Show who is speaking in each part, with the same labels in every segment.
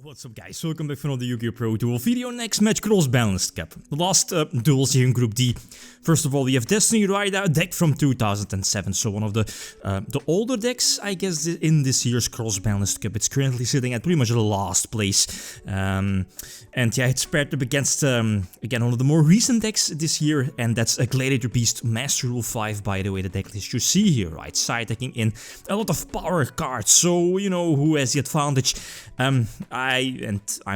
Speaker 1: What's up guys, welcome back for another YgoPro duel video. Next match, Cross-Banlist cap. The last duels here in Group D. First of all, we have Destiny RAIDA, a deck from 2007, so one of the older decks, I guess, in this year's Cross-Banlist Cup. It's currently sitting at pretty much the last place. And yeah, it's paired up against, again, one of the more recent decks this year, and that's a Gladiator Beast Master Rule 5, by the way, the deck list you see here, right? Side decking in a lot of power cards, so, you know, who has the advantage? I'm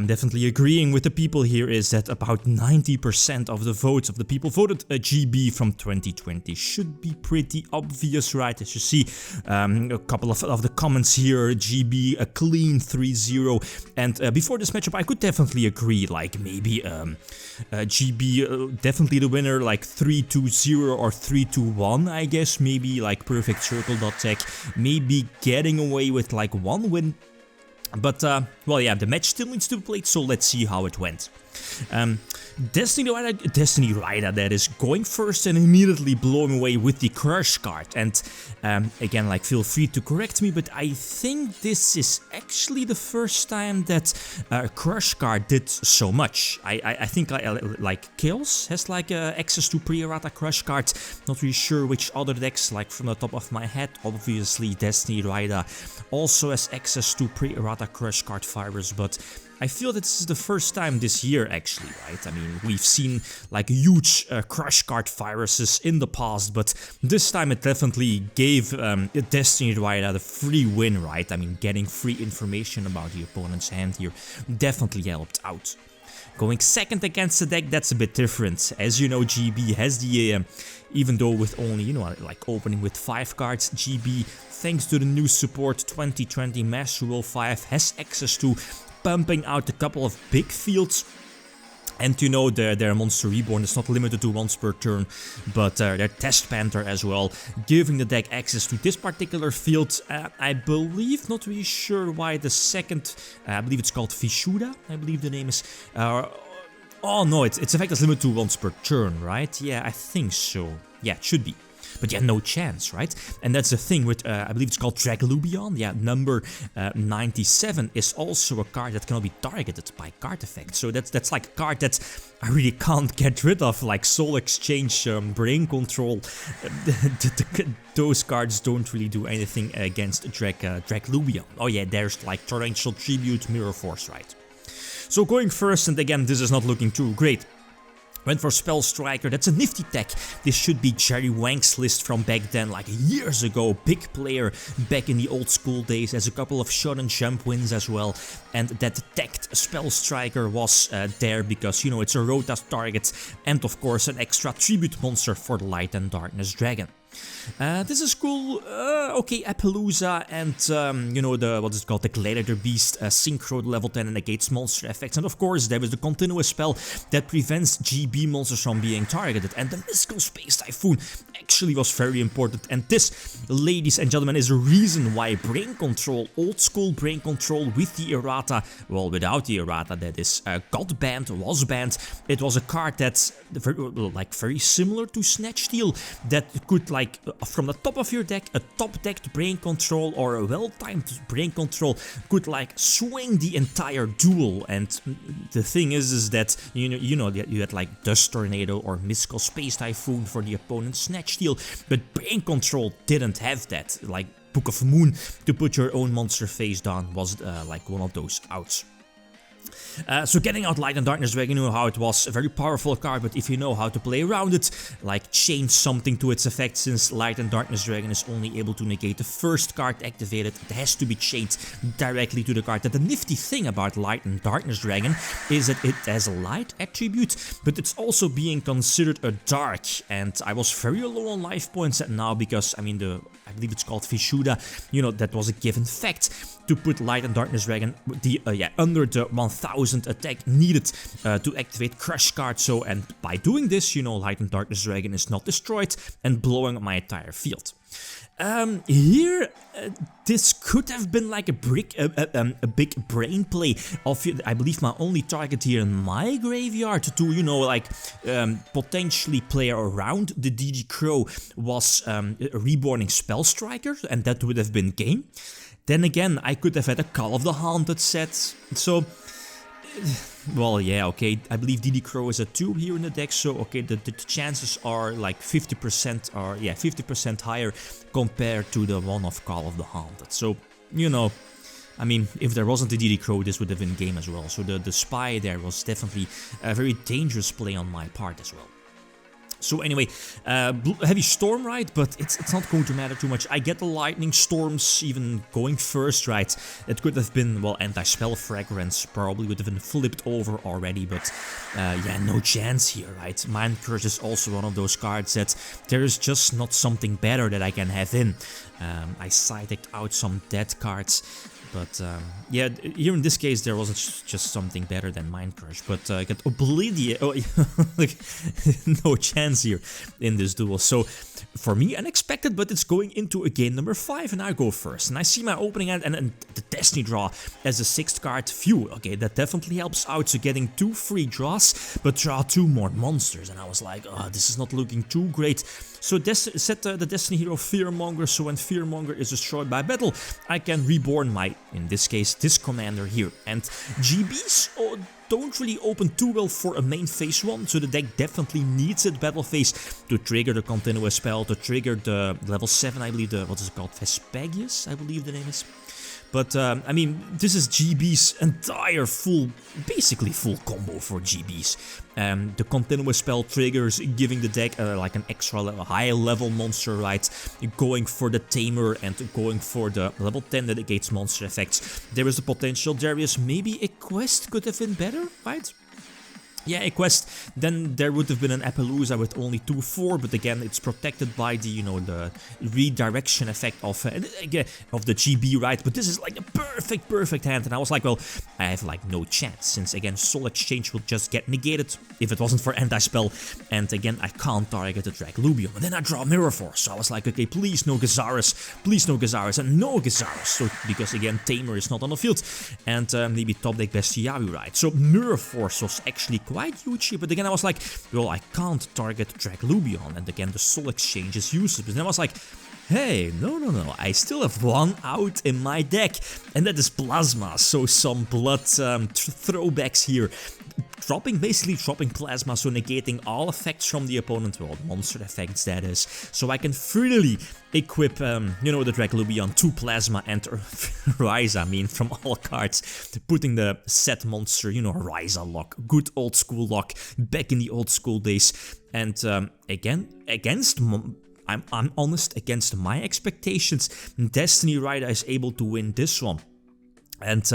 Speaker 1: definitely agreeing with the people here, is that about 90% of the votes of the people voted a GB from 2020. Should be pretty obvious, right? As you see, a couple of the comments here, GB, a clean 3-0. And before this matchup, I could definitely agree, like maybe GB, definitely the winner, like 3-2-0 or 3-2-1, I guess. Maybe like perfect circle tech, maybe getting away with like one win. But, well, yeah, the match still needs to be played, so let's see how it went. Destiny RAIDA, that is, going first and immediately blowing away with the Crush card. And, again, like, feel free to correct me, but I think this is actually the first time that Crush card did so much. I think, like, Chaos has, like, access to pre-errata Crush card. Not really sure which other decks, like, from the top of my head. Obviously, Destiny RAIDA also has access to pre-errata Crush card fibers, but I feel that this is the first time this year, actually, right? I mean, we've seen like huge Crush card viruses in the past, but this time it definitely gave Destiny RAIDA the free win, right? I mean, getting free information about the opponent's hand here definitely helped out. Going second against the deck, that's a bit different. As you know, GB has the, even though with only, you know, like opening with 5 cards, GB, thanks to the new support 2020 Master Rule 5, has access to pumping out a couple of big fields. And you know, their Monster Reborn is not limited to once per turn, but their Test Panther as well, giving the deck access to this particular field. I believe, not really sure why the second, I believe it's called Vishuda, I believe the name is. Oh no, it's in fact it's limited to once per turn, right? Yeah, I think so. Yeah, it should be. But yeah, no chance, right? And that's the thing with, I believe it's called Draglubion. Yeah, number 97 is also a card that cannot be targeted by card effect. So that's like a card that I really can't get rid of, like Soul Exchange, Brain Control. Those cards don't really do anything against Draglubion. Oh yeah, there's like Torrential Tribute, Mirror Force, right? So going first, and again, this is not looking too great. Went for Spell Striker, that's a nifty tech. This should be Jerry Wang's list from back then, like years ago. Big player back in the old school days, has a couple of shot and jump wins as well. And that tagged Spell Striker was there because, you know, it's a Rota target. And of course an extra tribute monster for the Light and Darkness Dragon. This is cool. Okay, Appaloosa and, you know, what is it called, the Gladiator Beast, Synchro level 10 and negates monster effects. And of course, there is the continuous spell that prevents GB monsters from being targeted. And the Mystical Space Typhoon actually was very important. And this, ladies and gentlemen, is the reason why Brain Control, old school Brain Control with the errata, well, without the errata, that is, got banned, was banned. It was a card that's very similar to Snatch Steal, that could, like, from the top of your deck, a top-decked Brain Control or a well-timed Brain Control could like swing the entire duel. And the thing is that you know that you had like Dust Tornado or Mystical Space Typhoon for the opponent's Snatch Steal, but Brain Control didn't have that. Like Book of Moon to put your own monster face down was like one of those outs. So getting out Light and Darkness Dragon, you know how it was, a very powerful card, but if you know how to play around it, like change something to its effect, since Light and Darkness Dragon is only able to negate the first card activated, it has to be chained directly to the card. And the nifty thing about Light and Darkness Dragon is that it has a light attribute, but it's also being considered a dark, and I was very low on life points now because, I mean, I believe it's called Vishuda, you know, that was a given fact to put Light and Darkness Dragon under the 1000 attack needed to activate Crush card. So, and by doing this, you know, Light and Darkness Dragon is not destroyed and blowing up my entire field. Here, this could have been like a big brain play of, I believe, my only target here in my graveyard to, you know, like, potentially play around the DD Crow was Reborning Spell Striker, and that would have been game. Then again, I could have had a Call of the Haunted set, so... Well, yeah, okay, I believe EDOpro is a 2 here in the deck, so okay, the chances are like 50% or, yeah, 50% higher compared to the one of Call of the Haunted. So, you know, I mean, if there wasn't a EDOpro, this would have been game as well. So the spy there was definitely a very dangerous play on my part as well. So anyway, heavy storm, right? But it's not going to matter too much. I get the lightning storms even going first, right? It could have been, well, anti-spell fragrance probably would have been flipped over already, but yeah, no chance here, right? Mind Curse is also one of those cards that there is just not something better that I can have in. I side-decked out some dead cards. But yeah, here in this case there wasn't just something better than Mind Crush, but I got Oblivion. Oh, like, no chance here in this duel. So for me, unexpected, but it's going into a game number 5 and I go first. And I see my opening hand and the Destiny draw as a 6th card view. Okay, that definitely helps out. So getting 2 free draws, but draw 2 more monsters. And I was like, oh, this is not looking too great. So set the Destiny hero Fearmonger, so when Fearmonger is destroyed by battle, I can reborn my, in this case, this commander here. And GBs don't really open too well for a main phase 1, so the deck definitely needs it battle phase to trigger the continuous spell, to trigger the level 7, I believe, what is it called, Vespagius, I believe the name is. But, I mean, this is GB's entire basically full combo for GBs. The continuous spell triggers, giving the deck like an extra high level monster, right? Going for the Tamer and going for the level 10 that negates monster effects. There is the potential, Darius, maybe a quest could have been better, right? Yeah, a quest, then there would have been an Appaloosa with only 2/4, but again, it's protected by the, you know, the redirection effect of the GB, right? But this is like a perfect hand, and I was like, well, I have like no chance, since again, Soul Exchange will just get negated if it wasn't for Anti-Spell, and again, I can't target the Draglubium, and then I draw Mirror Force, so I was like, okay, please no Gazaris, and no Gazaris, so, because again, Tamer is not on the field, and maybe top deck Bestiawi, right? So Mirror Force was actually quite huge here, but again I was like, well, I can't target Draglubion, and again the Soul Exchange is useless, but then I was like, hey, no, I still have 1 out in my deck, and that is Plasma, so some blood throwbacks here. Basically dropping Plasma, so negating all effects from the opponent, well, monster effects that is, so I can freely equip, you know, the Draglubion to Plasma and RAIDA, I mean, from all cards, putting the set monster, you know, RAIDA lock, good old school lock, back in the old school days, and again, I'm honest, against my expectations, Destiny RAIDA is able to win this one, and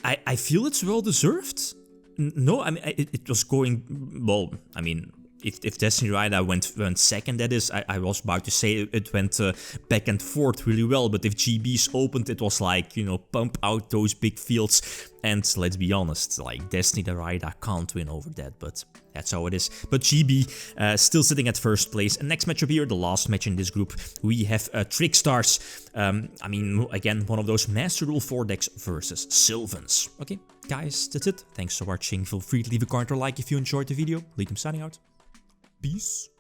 Speaker 1: I feel it's well deserved. No, I mean, it was going, well, I mean, if Destiny RAIDA went second, that is, I was about to say it went back and forth really well, but if GBs opened, it was like, you know, pump out those big fields, and let's be honest, like, Destiny RAIDA can't win over that, but that's how it is. But GB still sitting at first place, and next matchup here, the last match in this group, we have Trickstars, I mean, again, one of those Master Rule 4 decks versus Sylvans. Okay, guys, that's it. Thanks for watching. Feel free to leave a comment or like if you enjoyed the video. Lithium signing out. Peace.